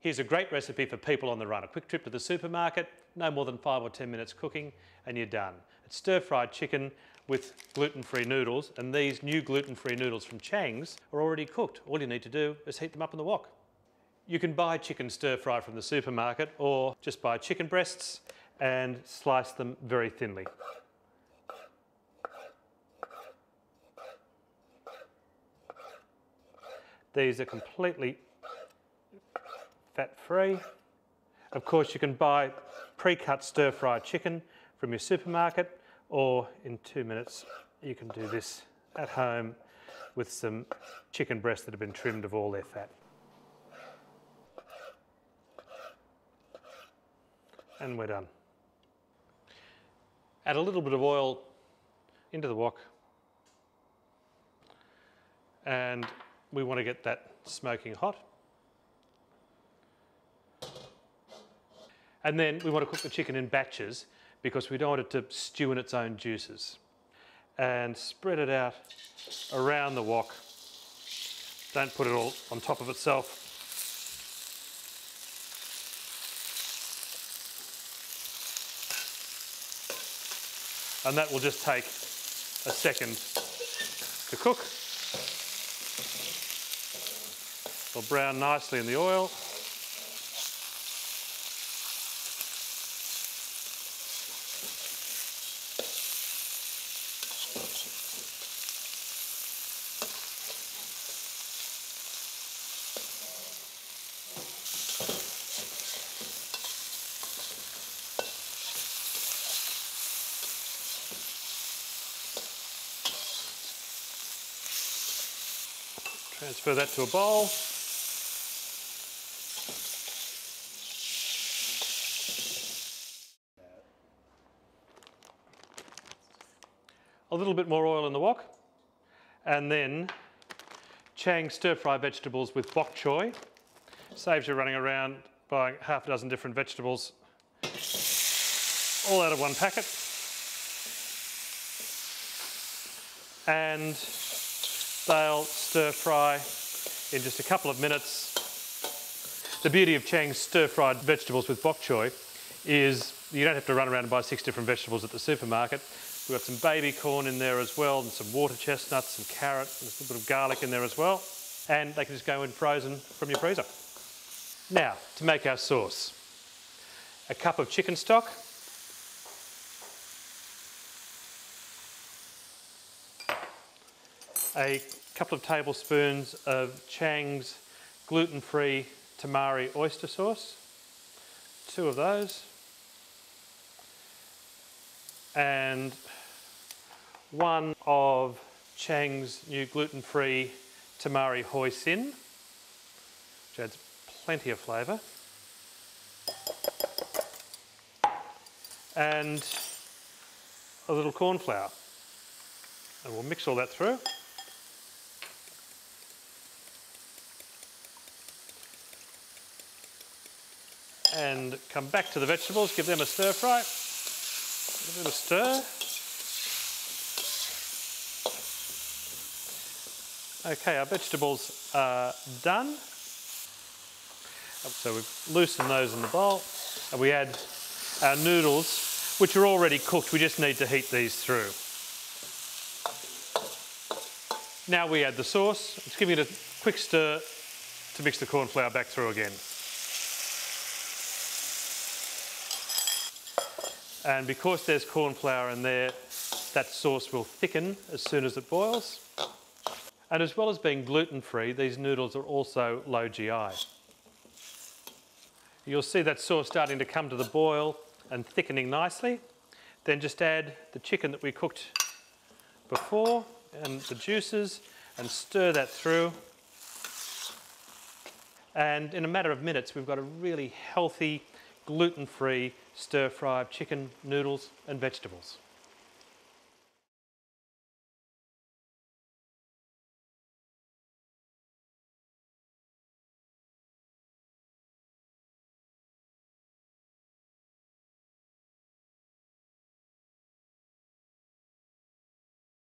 Here's a great recipe for people on the run. A quick trip to the supermarket, no more than 5 or 10 minutes cooking, and you're done. It's stir-fried chicken with gluten-free noodles, and these new gluten-free noodles from Chang's are already cooked. All you need to do is heat them up in the wok. You can buy chicken stir-fry from the supermarket, or just buy chicken breasts and slice them very thinly. These are completely fat-free. Of course, you can buy pre-cut stir-fried chicken from your supermarket, or in 2 minutes you can do this at home with some chicken breasts that have been trimmed of all their fat. And we're done. Add a little bit of oil into the wok, and we want to get that smoking hot. And then we want to cook the chicken in batches because we don't want it to stew in its own juices. And spread it out around the wok. Don't put it all on top of itself. And that will just take a second to cook. It'll brown nicely in the oil. Transfer that to a bowl. A little bit more oil in the wok, and then Chang stir-fry vegetables with bok choy. Saves you running around buying half a dozen different vegetables, all out of one packet. And they'll stir-fry in just a couple of minutes. The beauty of Chang's stir-fried vegetables with bok choy is you don't have to run around and buy 6 different vegetables at the supermarket. We've got some baby corn in there as well, and some water chestnuts, some carrot, and a little bit of garlic in there as well. And they can just go in frozen from your freezer. Now, to make our sauce. A cup of chicken stock. A couple of tablespoons of Chang's gluten-free tamari oyster sauce. 2 of those. And 1 of Chang's new gluten-free tamari hoisin, which adds plenty of flavour. And a little corn flour. And we'll mix all that through. And come back to the vegetables, give them a stir fry. A bit of stir. Okay, our vegetables are done. So we've loosened those in the bowl, and we add our noodles, which are already cooked. We just need to heat these through. Now we add the sauce. Just giving it a quick stir to mix the corn flour back through again. And because there's corn flour in there, that sauce will thicken as soon as it boils. And as well as being gluten-free, these noodles are also low GI. You'll see that sauce starting to come to the boil and thickening nicely. Then just add the chicken that we cooked before and the juices, and stir that through. And in a matter of minutes, we've got a really healthy, gluten-free stir-fried chicken, noodles and vegetables.